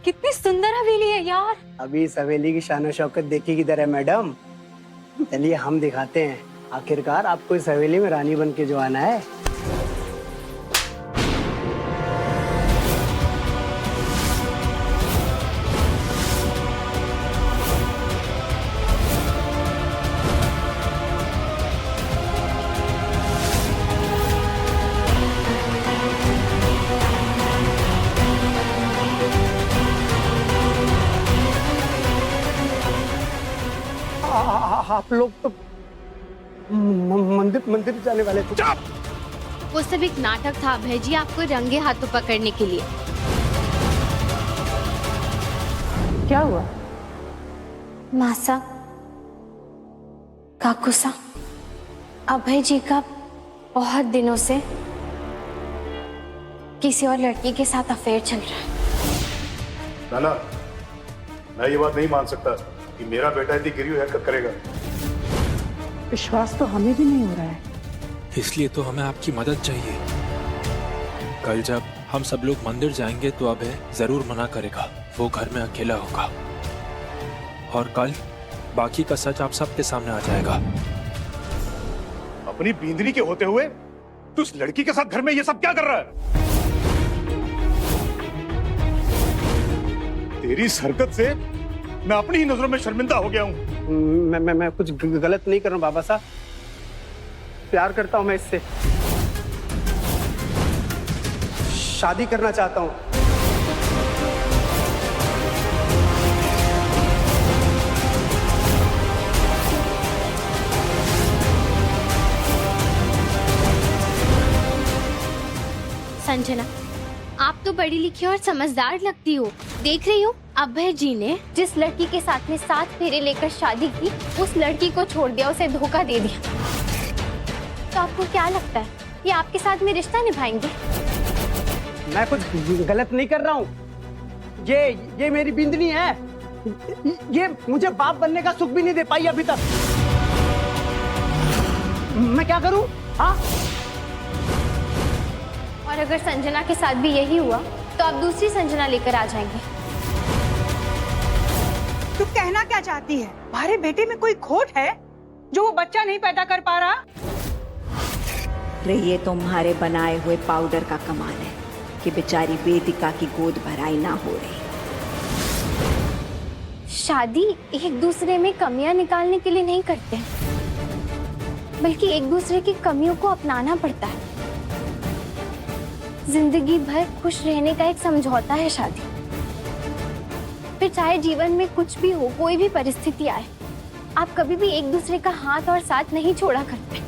कितनी सुंदर हवेली है यार। अभी इस हवेली की शान शौकत देखी किधर है मैडम? चलिए हम दिखाते हैं, आखिरकार आपको इस हवेली में रानी बन के जो आना है। आप लोग तो मंदिर मंदिर जाने वाले थे। वो सब एक नाटक था अभय जी, आपको रंगे हाथों पकड़ने के लिए। क्या हुआ? मासा, काकुसा, अभय जी का बहुत दिनों से किसी और लड़की के साथ अफेयर चल रहा है। नाना, मैं ये बात नहीं मान सकता कि मेरा बेटा इतनी गिरी हुई हरकत करेगा। विश्वास तो हमें भी नहीं हो रहा है। इसलिए तो हमें आपकी मदद चाहिए। कल जब हम सब लोग मंदिर जाएंगे तो अभय जरूर मना करेगा, वो घर में अकेला होगा और कल बाकी का सच आप सबके सामने आ जाएगा। अपनी बींदनी के होते हुए तू उस लड़की के साथ घर में ये सब क्या कर रहा है? तेरी इस हरकत से मैं अपनी ही नजरों में शर्मिंदा हो गया हूँ। मैं कुछ गलत नहीं कर रहा हूँ बाबा साहब, प्यार करता हूँ मैं इससे, शादी करना चाहता हूँ। संजना, आप तो पढ़ी लिखी और समझदार लगती हो। देख रही हो, अभय जी ने जिस लड़की के साथ में 7 फेरे लेकर शादी की, उस लड़की को छोड़ दिया, उसे धोखा दे दिया। तो आपको क्या लगता है ये आपके साथ में रिश्ता निभाएंगे? मैं कुछ गलत नहीं कर रहा हूँ। ये मेरी बिंदनी है। ये मुझे बाप बनने का सुख भी नहीं दे पाई अभी तक। मैं क्या करूँ? हाँ, और अगर संजना के साथ भी यही हुआ तो आप दूसरी संजना लेकर आ जाएंगे। तू कहना क्या चाहती है? हमारे बेटे में कोई खोट है जो वो बच्चा नहीं पैदा कर पा रहा? ये तुम्हारे बनाए हुए पाउडर का कमाल है कि बेचारी वेदिका की गोद भराई ना हो रही। शादी एक दूसरे में कमियां निकालने के लिए नहीं करते, बल्कि एक दूसरे की कमियों को अपनाना पड़ता है। जिंदगी भर खुश रहने का एक समझौता है शादी। फिर चाहे जीवन में कुछ भी हो, कोई भी परिस्थिति आए, आप कभी भी एक दूसरे का हाथ और साथ नहीं छोड़ा करते।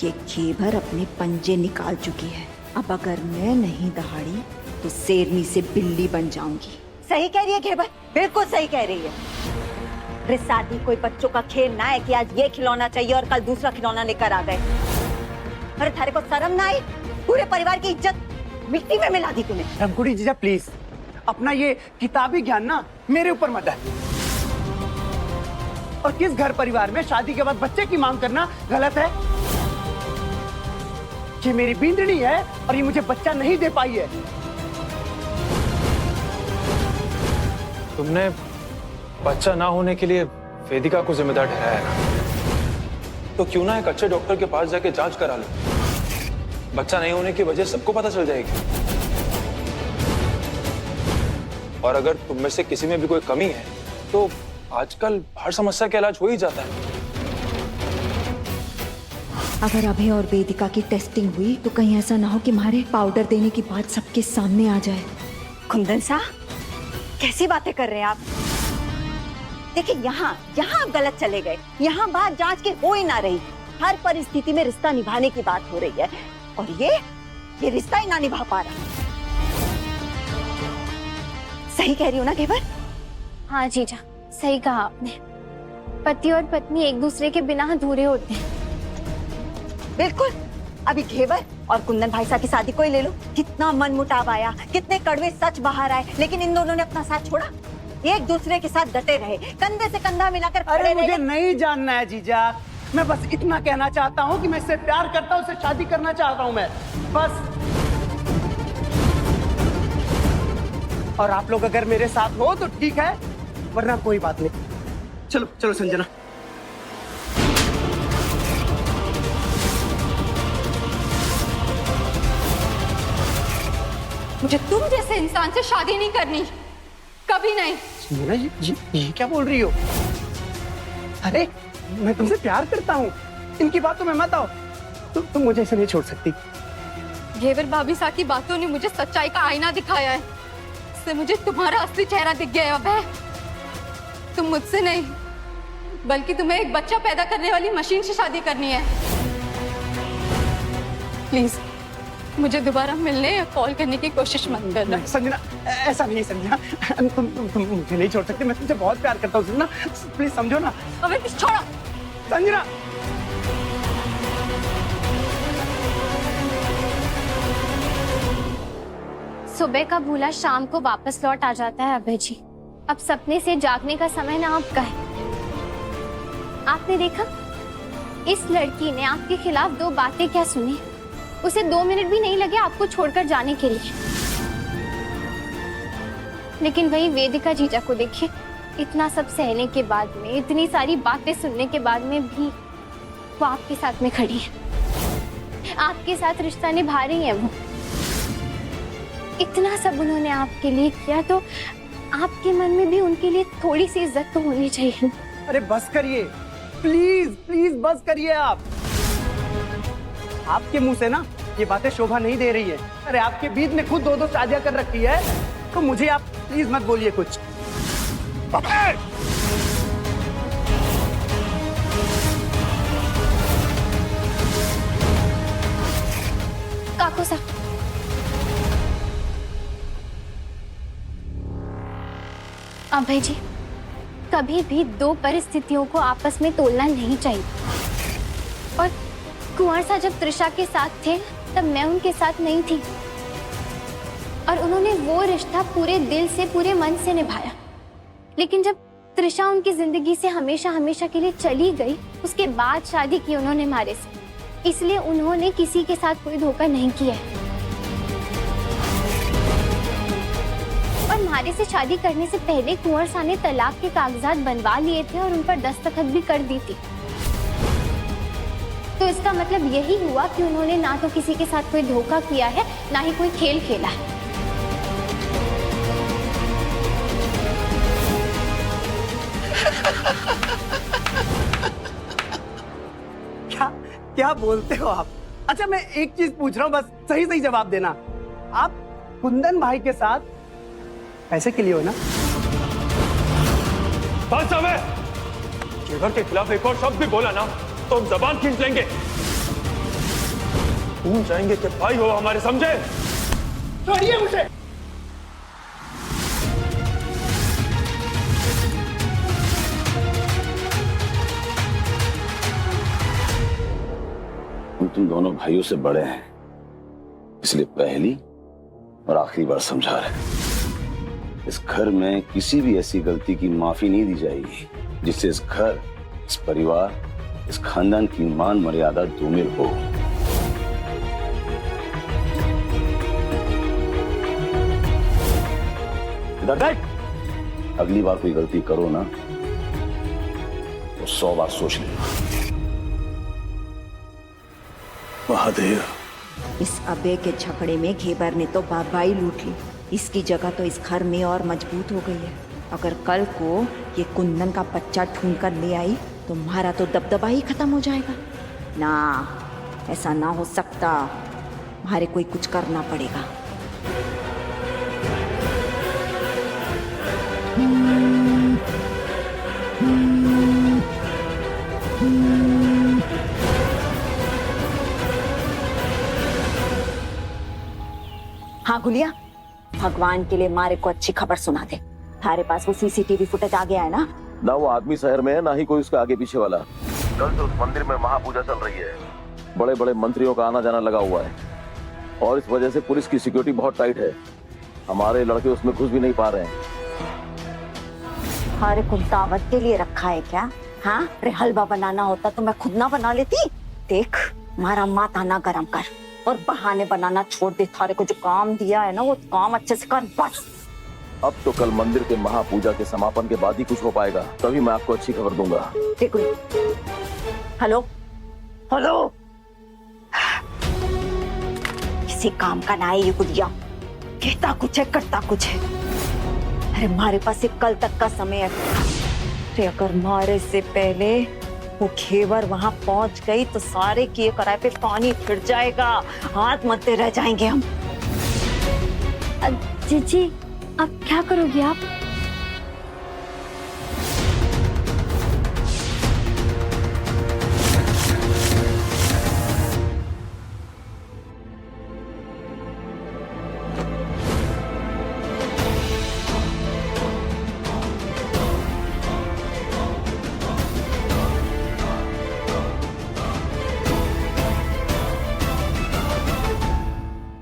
ये घेवर अपने पंजे निकाल चुकी है। अब अगर मैं नहीं दहाड़ी तो शेरनी से बिल्ली बन जाऊंगी। सही कह रही है घेवर, बिल्कुल सही कह रही है। अरे शादी कोई बच्चों का खेल ना है कि आज ये खिलौना चाहिए और कल दूसरा खिलौना लेकर आ गए। अरे थारे को शर्म ना आई? पूरे परिवार की इज्जत मिट्टी में मिला दी तूने। रमकुड़ी जीजा प्लीज, अपना ये किताबी ज्ञान ना मेरे ऊपर मत डाल। और किस घर परिवार में शादी के बाद बच्चे की मांग करना गलत है? ये मेरी बिंदनी है और ये मुझे बच्चा नहीं दे पाई है। तुमने बच्चा ना होने के लिए वेदिका को जिम्मेदार ठहराया ना, तो क्यों ना एक अच्छे डॉक्टर के पास जाके जांच करा लो। बच्चा नहीं होने की वजह सबको पता चल जाएगी। और अगर तुम में से किसी में भी कोई कमी है तो आजकल हर समस्या का इलाज हो ही जाता है। अगर अभय और वेदिका की टेस्टिंग हुई तो कहीं ऐसा ना हो कि हमारे पाउडर देने की बात सबके सामने आ जाए। कुंदन साहब, कैसी बातें कर रहे हैं आप? देखिए, यहाँ आप गलत चले गए। यहाँ बात जांच की हो ही ना रही। हर परिस्थिति में रिश्ता निभाने की बात हो रही है और ये रिश्ता ही ना निभा पा रहा। सही कह रही हो ना घेवर? हाँ जीजा, सही कहा आपने। पति और पत्नी एक दूसरे के बिना अधूरे होते हैं। बिल्कुल। अभी घेवर और कुंदन भाई साहब की शादी को ही ले लो। कितना मन मुटाव आया, कितने कड़वे सच बाहर आए, लेकिन इन दोनों ने अपना साथ छोड़ा। एक दूसरे के साथ डटे रहे, कंधे से कंधा मिलाकर खड़े अरे रहे। मुझे नहीं जानना है जीजा, मैं बस इतना कहना चाहता हूँ कि मैं इससे प्यार करता हूँ, उससे शादी करना चाहता हूँ मैं, बस। और आप लोग अगर मेरे साथ हो तो ठीक है, वरना कोई बात नहीं। चलो चलो संजना। मुझे तुम जैसे इंसान से शादी नहीं करनी, कभी नहीं। संजना ये क्या बोल रही हो? अरे मैं तुमसे प्यार करता हूँ, इनकी बातों में मत आओ। तुम मुझे ऐसे नहीं छोड़ सकती। घेवर भाभी सा की बातों ने मुझे सच्चाई का आईना दिखाया है। इससे मुझे तुम्हारा असली चेहरा दिख गया है अभय। तुम मुझसे नहीं, बल्कि तुम्हें एक बच्चा पैदा करने वाली मशीन से शादी करनी है। प्लीज मुझे दोबारा मिलने या कॉल करने की कोशिश मत करना। संजना ऐसा नहीं संजना, तुम मुझे नहीं छोड़ सकती। मैं तुमसे बहुत प्यार करता हूँ संजना, प्लीज समझो ना। अबे छोड़ो संजना। सुबह का भूला शाम को वापस लौट आ जाता है अभय जी। अब सपने से जागने का समय ना आपका है। आपने देखा, इस लड़की ने आपके खिलाफ 2 बातें क्या सुनी। उसे 2 मिनट भी नहीं लगे आपको छोड़कर जाने के लिए। लेकिन वही वेदिका जीजा को देखिए, इतना सब सहने के बाद में, इतनी सारी बातें सुनने के बाद में भी वो आपके साथ में खड़ी है, आपके साथ रिश्ता निभा रही है। वो इतना सब उन्होंने आपके लिए किया, तो आपके मन में भी उनके लिए थोड़ी सी इज्जत तो होनी चाहिए। अरे बस करिए, प्लीज प्लीज बस करिए। आपके मुंह से ना ये बातें शोभा नहीं दे रही है। अरे आपके बीच ने खुद 2-2 शादियां कर रखी है, तो मुझे आप प्लीज मत बोलिए कुछ। काको साहब, अभय जी, कभी भी 2 परिस्थितियों को आपस में तोलना नहीं चाहिए। और कुंवर साहब जब त्रिशा के साथ थे तब मैं उनके साथ नहीं थी, और उन्होंने वो रिश्ता पूरे दिल से, पूरे मन से निभाया। लेकिन जब त्रिशा उनकी जिंदगी से हमेशा हमेशा के लिए चली गई, उसके बाद शादी की उन्होंने मारे से। इसलिए उन्होंने किसी के साथ कोई धोखा नहीं किया है। और मारे से शादी करने से पहले कुंवर साहब ने तलाक के कागजात बनवा लिए थे और उन पर दस्तखत भी कर दी थी। तो इसका मतलब यही हुआ कि उन्होंने ना तो किसी के साथ कोई धोखा किया है, ना ही कोई खेल खेला है। क्या क्या बोलते हो आप? अच्छा मैं एक चीज पूछ रहा हूँ, बस सही सही जवाब देना। आप कुंदन भाई के साथ पैसे के लिए हो ना? घेवर के खिलाफ एक और शब्द भी बोला ना तो हम जबान खींच लेंगे। तुम चाहेंगे कि भाई हो हमारे, समझे? छोड़िए मुझे। हम तुम दोनों भाइयों से बड़े हैं, इसलिए पहली और आखिरी बार समझा रहे हैं। इस घर में किसी भी ऐसी गलती की माफी नहीं दी जाएगी जिससे इस घर, इस परिवार, इस खानदान की मान मर्यादा धूमिल हो। इधर देख, अगली बार कोई गलती करो ना तो 100 बार सोच लेना। महादेव, इस अबे के झगड़े में घेबर ने तो बाबाई लूट ली। इसकी जगह तो इस घर में और मजबूत हो गई है। अगर कल को ये कुंदन का बच्चा ढूंढ कर ले आई तो तुम्हारा तो दबदबा ही खत्म हो जाएगा ना। ऐसा ना हो सकता, हमारे कोई कुछ करना पड़ेगा। हाँ गुलिया, भगवान के लिए मारे को अच्छी खबर सुना दे। थारे पास वो सीसीटीवी फुटेज आ गया है ना? ना वो आदमी शहर में है, ना ही कोई उसके आगे पीछे वाला। कल से उस मंदिर में महापूजा चल रही है। बड़े बड़े मंत्रियों का आना जाना लगा हुआ है और इस वजह से पुलिस की सिक्योरिटी बहुत टाइट है। हमारे लड़के उसमें घुस भी नहीं पा रहे हैं। थारे को दावत के लिए रखा है क्या? हाँ, अरे हलवा बनाना होता तो मैं खुद ना बना लेती। देख, मारा माथा ना गरम कर और बहाने बनाना छोड़ दे। थारे को जो काम दिया है ना, वो काम अच्छे से कर बस। अब तो कल मंदिर के महापूजा के समापन के बाद ही कुछ हो पाएगा, तभी मैं आपको अच्छी खबर दूंगा। देखो, हेलो हेलो, किसी काम का ना है ये गुड़िया, कहता कुछ है करता कुछ है। अरे हमारे पास एक कल तक का समय है। अरे अगर मारे से पहले वो घेवर वहां पहुंच गई तो सारे किए कराए पे पानी फिर जाएगा, हाथ मत्ते रह जाएंगे हम। जीजी, अब क्या करोगी आप?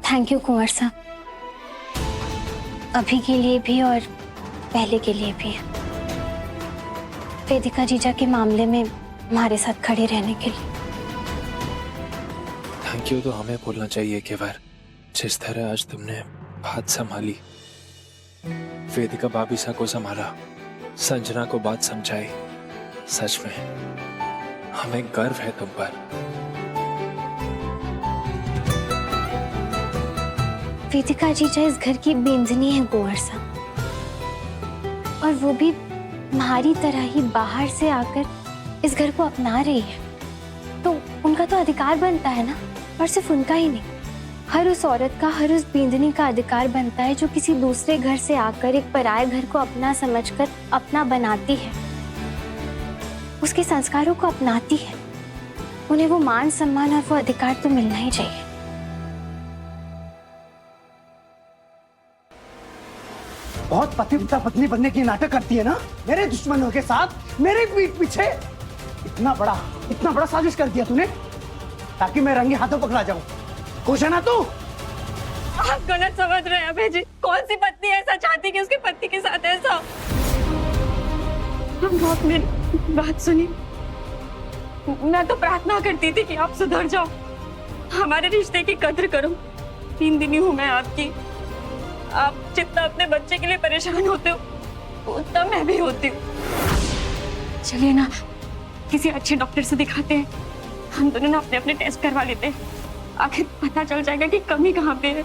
थैंक यू कुंवर साहब, अभी के लिए भी और पहले के लिए भी। वेदिका जीजा के मामले में हमारे साथ खड़े रहने के लिए। थैंक यू तो हमें बोलना चाहिए केवल, जिस तरह आज तुमने बात संभाली, वेदिका भाभी सा को संभाला, संजना को बात समझाई, सच में हमें गर्व है तुम पर। वेदिका जीजा इस घर की बेंजनी है कुंवर साहब, और वो भी हमारी तरह ही बाहर से आकर इस घर को अपना रही है, तो उनका तो अधिकार बनता है ना। और सिर्फ उनका ही नहीं, हर उस औरत का, हर उस बेंजनी का अधिकार बनता है जो किसी दूसरे घर से आकर एक पराये घर को अपना समझकर अपना बनाती है, उसके संस्कारों को अपनाती है। उन्हें वो मान सम्मान और वो अधिकार तो मिलना ही चाहिए। बहुत पतिव्रता पत्नी बनने की नाटक करती है ना, मेरे दुश्मनों के साथ, मेरे पीठ पीछे। इतना बड़ा साजिश कर दिया तूने, ताकि मैं रंगे हाथों पकड़ा जाऊं। खुश है ना तू? आप गलत समझ रहे हैं अभय जी। कौन सी पत्नी ऐसा चाहती कि उसके पति के साथ ऐसा? आप मेरी बात सुनिए, मैं तो प्रार्थना करती थी कि आप सुधर जाओ, हमारे रिश्ते की कद्र करो। 3 दिन ही हूं मैं आपकी। आप जितना अपने बच्चे के लिए परेशान होते हो उतना मैं भी होती हूँ। चलिए ना, किसी अच्छे डॉक्टर से दिखाते हैं, हम दोनों ना अपने अपने टेस्ट करवा लेते हैं, आखिर पता चल जाएगा कि कमी कहाँ पे है।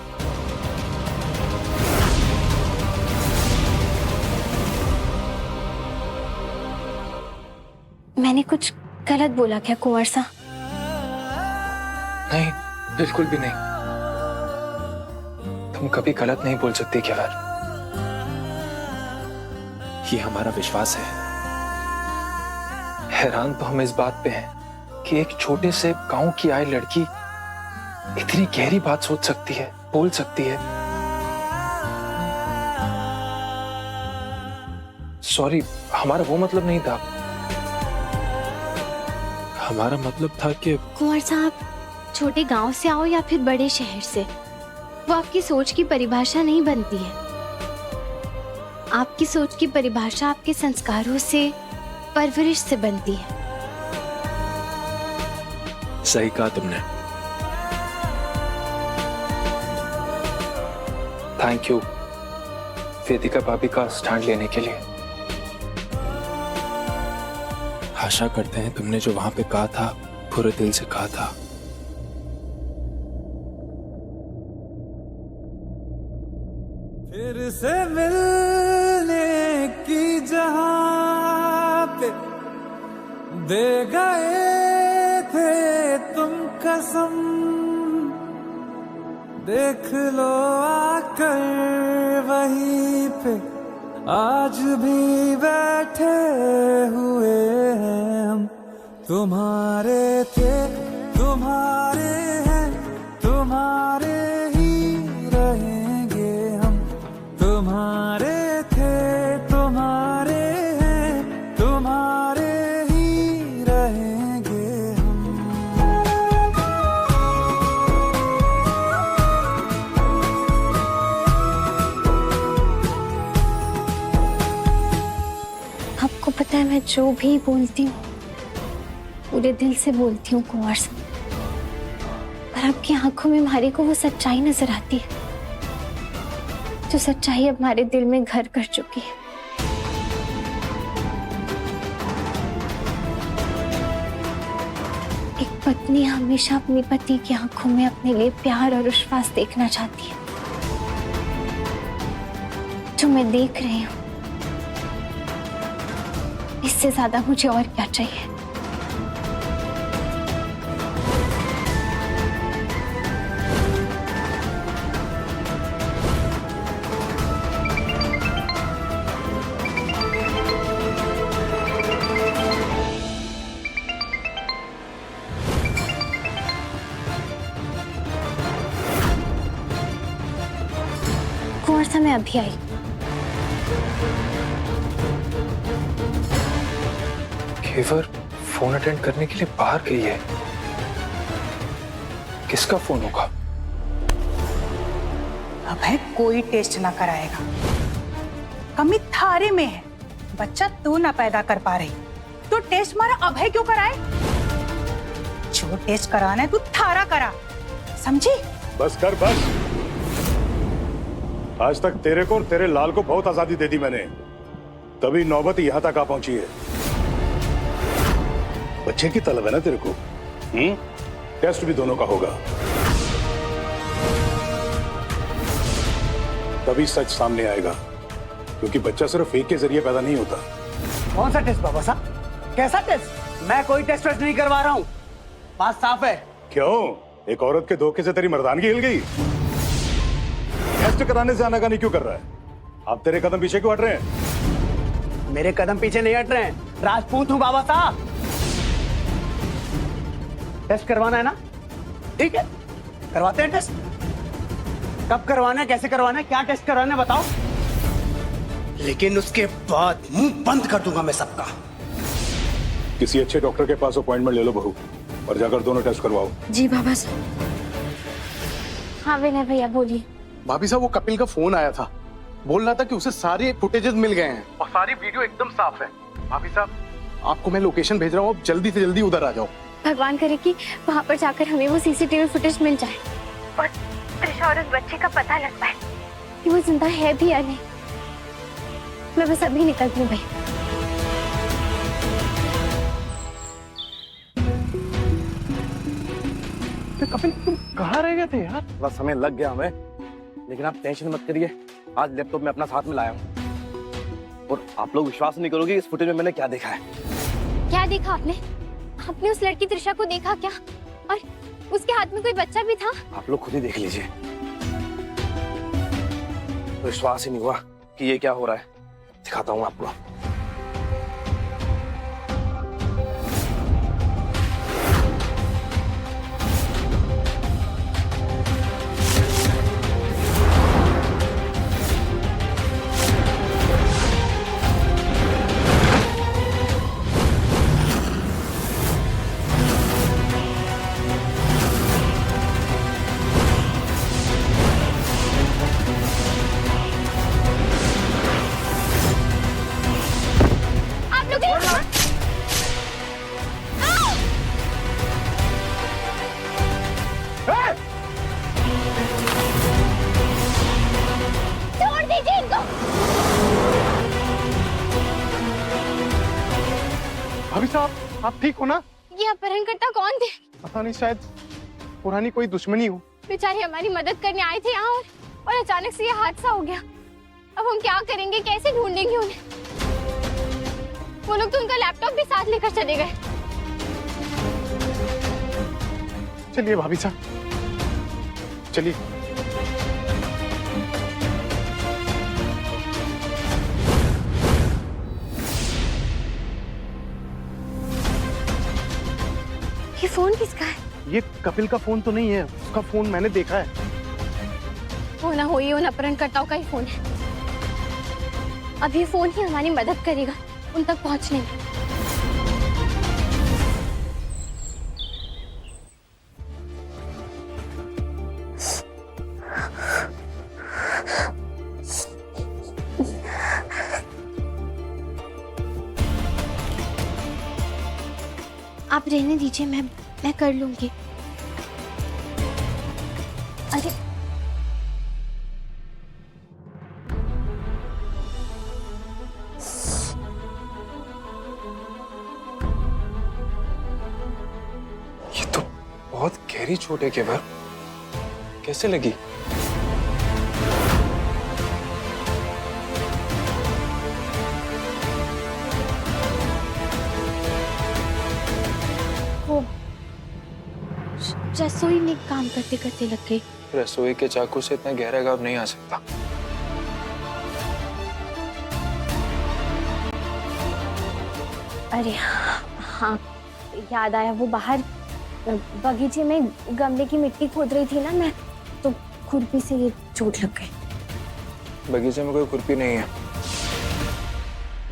मैंने कुछ गलत बोला क्या कुंवर साहब? नहीं, बिल्कुल भी नहीं। तुम कभी गलत नहीं बोल सकती केवल, ये हमारा विश्वास है। हैरान तो हम इस बात पे हैं कि एक छोटे से गांव की आई लड़की इतनी गहरी बात सोच सकती है, बोल सकती है। सॉरी, हमारा वो मतलब नहीं था। हमारा मतलब था कि कुंवर साहब, छोटे गांव से आओ या फिर बड़े शहर से, वो आपकी सोच की परिभाषा नहीं बनती है। आपकी सोच की परिभाषा आपके संस्कारों से, परवरिश से बनती है। सही कहा तुमने। थैंक यू वेदिका भाभी का स्टैंड लेने के लिए। आशा करते हैं तुमने जो वहां पे कहा था पूरे दिल से कहा था। फिर से मिलने की जहां पे दे गए थे तुम कसम, देख लो आकर वहीं पे आज भी बैठे हुए हैं हम। तुम्हारे थे, तुम्हारे हैं, तुम्हारे ही रहेंगे हम। तुम्हारे थे, तुम्हारे हैं, तुम्हारे ही रहेंगे हम। आपको पता पता है मैं जो भी बोलती हूँ पूरे दिल से बोलती हूँ कुंवर साहब, पर आपकी आंखों में हमारे को वो सच्चाई नजर आती है जो सच्चाई अब हमारे दिल में घर कर चुकी है। एक पत्नी हमेशा अपनी पति की आंखों में अपने लिए प्यार और विश्वास देखना चाहती है, जो मैं देख रही हूँ इससे ज्यादा मुझे और क्या चाहिए। कुंवर साहब मैं अभी आई। घेवर फोन अटेंड करने के लिए बाहर गई है। किसका फोन होगा? अभय कोई टेस्ट ना कराएगा, कमी थारे में है। बच्चा तू ना पैदा कर पा रही तो टेस्ट मारा अभय क्यों कराए? जो टेस्ट कराना है तू थारा करा, समझी? बस कर बस। आज तक तेरे को और तेरे लाल को बहुत आजादी दे दी मैंने, तभी नौबत यहां तक आ पहुंची है। बच्चे की तलब है ना तेरे को? टेस्ट भी दोनों का होगा, तभी सच सामने आएगा, क्योंकि बच्चा सिर्फ एक के जरिए पैदा नहीं होता। कौन सा टेस्ट बाबा साहब? कैसा टेस्ट? मैं कोई टेस्ट वेस्ट नहीं करवा रहा हूँ, बात साफ है। क्यों? एक औरत के धोखे से तेरी मर्दानगी हिल गई? टेस्ट कराने से आनाकानी क्यों कर रहा है? आप तेरे कदम पीछे क्यों हट रहे हैं? मेरे कदम पीछे नहीं हट रहे हैं, राजपूत हूँ बाबा साहब। टेस्ट करवाना है ना? ठीक है, करवाते हैं टेस्ट। कब करवाना है, कैसे करवाना है, क्या टेस्ट करवाना है बताओ, लेकिन उसके बाद मुंह बंद कर दूंगा मैं सबका। किसी अच्छे डॉक्टर के पास अपॉइंटमेंट ले लो बहू, और जाकर दोनों टेस्ट करवाओ। जी बाबा साहब। हाँ विनय भैया बोलिए। भाभी साहब वो कपिल का फोन आया था, बोल रहा था कि उसे सारे फुटेजेस मिल गए हैं और सारी वीडियो एकदम साफ है। भाभी साहब आपको मैं लोकेशन भेज रहा हूँ, आप जल्दी से जल्दी उधर आ जाओ। भगवान करे कि वहाँ पर जाकर हमें वो सीसीटीवी फुटेज मिल जाए और त्रिशा और उस बच्चे का पता लग पाए कि वो जिंदा है भी या नहीं। मैं बस अभी निकलती हूँ भाई। कपिल तुम कहाँ रह गए थे यार? थोड़ा समय लग गया हमें, लेकिन आप टेंशन मत करिए, आज लैपटॉप में अपना साथ में लाया हूँ और आप लोग विश्वास नहीं करोगे इस फुटेज में मैंने क्या देखा है। क्या देखा आपने? आपने उस लड़की त्रिशा को देखा क्या? और उसके हाथ में कोई बच्चा भी था? आप लोग खुद ही देख लीजिए। विश्वास ही नहीं हुआ कि ये क्या हो रहा है। दिखाता हूँ आपको। भाभी साहब आप ठीक हो ना? ये अपहरणकर्ता कौन थे? पता नहीं, शायद पुरानी कोई दुश्मनी हो। बेचारे हमारी मदद करने आए थे यहाँ और अचानक से ये हादसा हो गया। अब हम क्या करेंगे, कैसे ढूंढेंगे उन्हें? वो लोग तो उनका लैपटॉप भी साथ लेकर चले गए। चलिए भाभी साहब चलिए। ये फोन किसका है? ये कपिल का फोन तो नहीं है, उसका फोन मैंने देखा है। होना हो ये उन अपहरणकर्ताओं का ही फोन है। अब ये फोन ही हमारी मदद करेगा उन तक पहुंचने में। रहने दीजिए, मैं कर लूंगी। अरे ये तो बहुत गहरी चोट है केवल, कैसे लगी? वो रसोई में काम करते करते लग गई। रसोई के चाकू से इतना गहरा घाव नहीं आ सकता। अरे हाँ, याद आया, वो बाहर बगीचे में गमले की मिट्टी खोद रही थी ना मैं, तो खुरपी से ये चोट लग गई। बगीचे में कोई खुरपी नहीं है।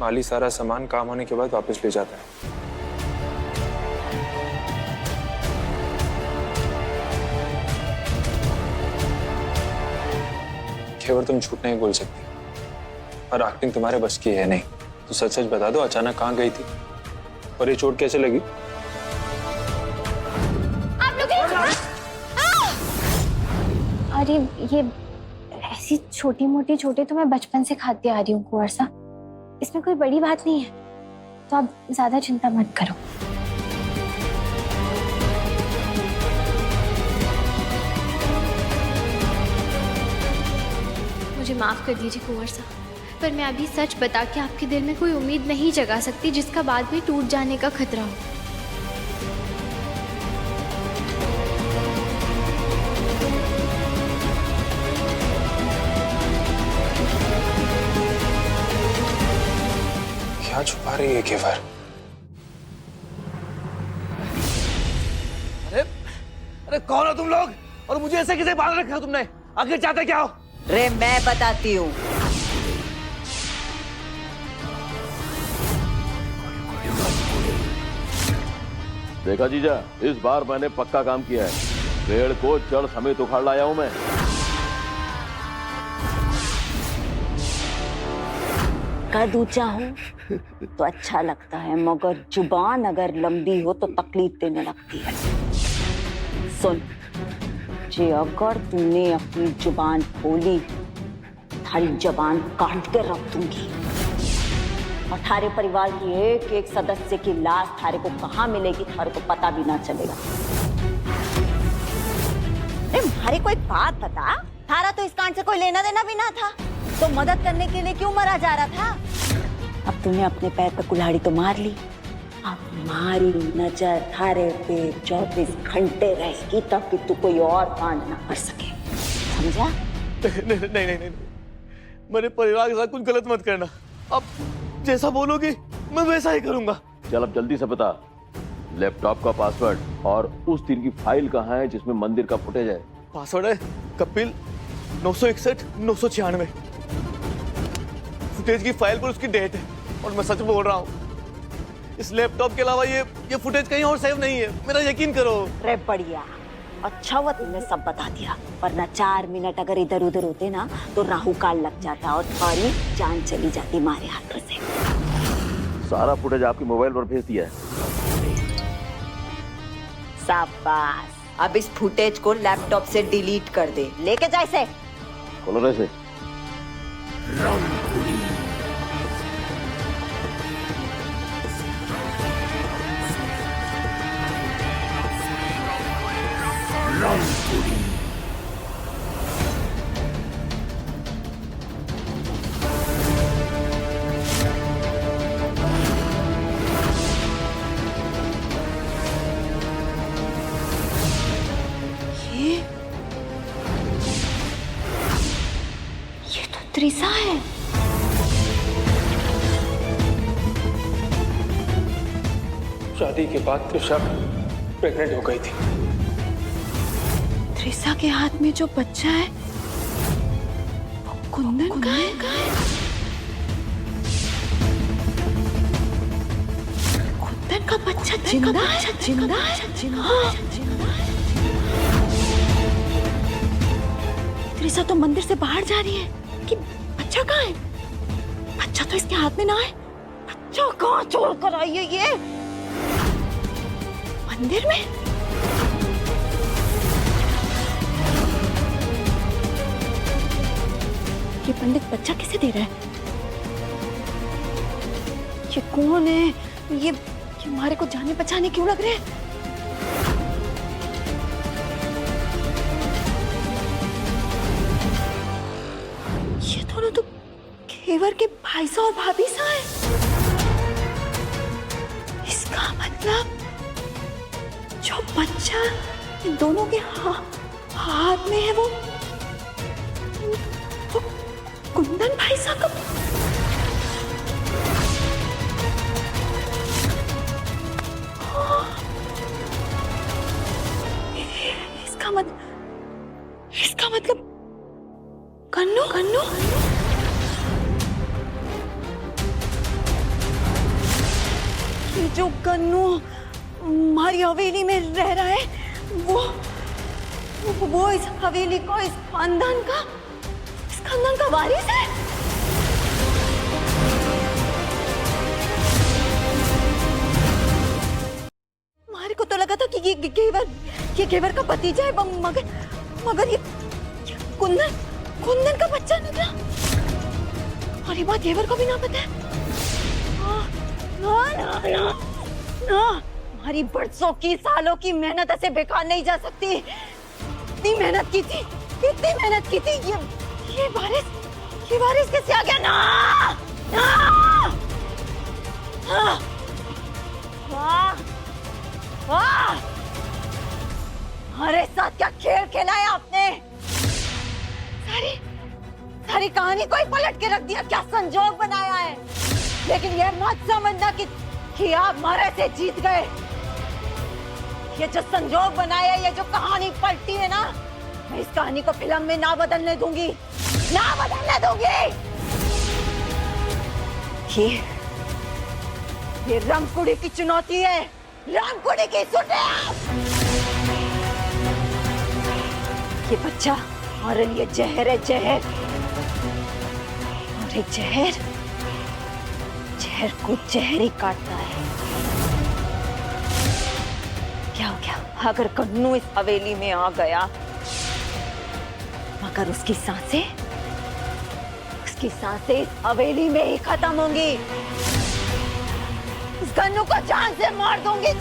माली सारा सामान काम होने के बाद वापस ले जाता है। केवल तुम झूठ नहीं बोल सकती और एक्टिंग तुम्हारे बस की है नहीं, तो सच सच बता दो, अचानक कहाँ गई थी और ये चोट कैसे लगी? आप लोग अरे ये ऐसी छोटी मोटी चोटें तो मैं बचपन से खाती आ रही हूँ कुंवर साहब, इसमें कोई बड़ी बात नहीं है, तो आप ज्यादा चिंता मत करो। मुझे माफ कर दीजिए कुंवर साहब, पर मैं अभी सच बता के आपके दिल में कोई उम्मीद नहीं जगा सकती जिसका बाद में टूट जाने का खतरा हो। क्या छुपा रही है केवल? अरे अरे कौन हो तुम लोग और मुझे ऐसे किसे बांध रखा तुमने? आखिर चाहते क्या हो? रे मैं बताती हूँ। देखा जीजा, इस बार मैंने पक्का काम किया है। पेड़ को जड़ समेत उखाड़ लाया हूं मैं। कद ऊंचा हो तो अच्छा लगता है, मगर जुबान अगर लंबी हो तो तकलीफ देने लगती है। सुन, जे अगर तूने अपनी जुबान खोली, थारी जुबान काट कर रख दूंगी और थारे परिवार की एक एक सदस्य की लाश थारे को कहाँ मिलेगी थारे को पता भी ना चलेगा। अरे मारे को एक बात बता, थारा तो इस कांड से कोई लेना देना भी ना था, तो मदद करने के लिए क्यों मरा जा रहा था? अब तूने अपने पैर पे कुल्हाड़ी तो मार ली, अब हमारी नजर थारे पे 24 घंटे रहेगी तब कि तू कोई और कांड ना कर सके, समझा? नहीं, मेरे परिवार के साथ कुछ गलत मत करना। अब जैसा बोलोगी मैं वैसा ही करूंगा। चल अब जल्दी से बता, लैपटॉप का पासवर्ड और उस दिन की फाइल कहाँ है जिसमें मंदिर का फुटेज है? पासवर्ड है कपिल 961 996। फुटेज की फाइल पर उसकी डेट है और मैं सच बोल रहा हूँ, इस लैपटॉप के अलावा ये फुटेज कहीं और सेव नहीं है, मेरा यकीन करो। रे बढ़िया, अच्छा हुआ तुमने सब बता दिया, वरना 4 मिनट अगर इधर उधर होते ना तो राहु काल लग जाता और तुम्हारी जान चली जाती मारे हाथों से। सारा फुटेज आपके मोबाइल पर भेज दिया है। शाबाश, अब इस फुटेज को लैपटॉप से डिलीट कर दे, लेके जा इसे। खोलो ऐसे। ये तो त्रिसा है। शादी के बाद त्रिशा प्रेग्नेंट हो गई थी। त्रिसा के हाथ में जो बच्चा है वो कुंदन का है। कुंदन का बच्चा जिंदा है। त्रिसा तो मंदिर से बाहर जा रही है कि बच्चा कहाँ है? बच्चा तो इसके हाथ में ना है। बच्चा कहाँ छोड़ कर आई है ये? मंदिर में? ये पंडित बच्चा किसे दे रहा है? ये कौन है? ये हमारे को जाने पहचाने क्यों लग रहे हैं? ये दोनों तो घेवर के भाई सा और भाभी सा है। इसका मतलब जो बच्चा इन दोनों के हाथ में है वो कुंदन भाई सा का। इसका मतलब कन्नू कन्नू ये जो कन्नू हमारी हवेली में रह रहा है वो इस हवेली को इस खानदान का वारिस है। हमारे को तो लगा था कि ये घेवर का भतीजा है, मगर ये कुंदन का बच्चा निकला। और ये बात घेवर को भी ना पता है। ना हमारी बरसों की सालों की मेहनत ऐसे बेकार नहीं जा सकती। इतनी मेहनत की थी। ये बारिश कैसे आ गया? ना हमारे साथ क्या खेल खेला है आपने? सारी कहानी को ही पलट के रख दिया। क्या संजोग बनाया है। लेकिन ये मत समझना कि आप हमारे से जीत गए। ये जो संजोग बनाया है, ये जो कहानी पलटी है ना, मैं इस कहानी को फिल्म में ना बदलने दूंगी। ये रामकुड़ी की चुनौती है। रामकुड़ी की सुने आप। ये बच्चा हमारे लिए जहर है, जहर। और एक जहर को जहर ही काटता है। क्या हो गया अगर कन्नू इस हवेली में आ गया, मगर उसकी सांसें इस हवेली में ही खत्म होंगी। उस कन्नू को जान से मार दूंगी।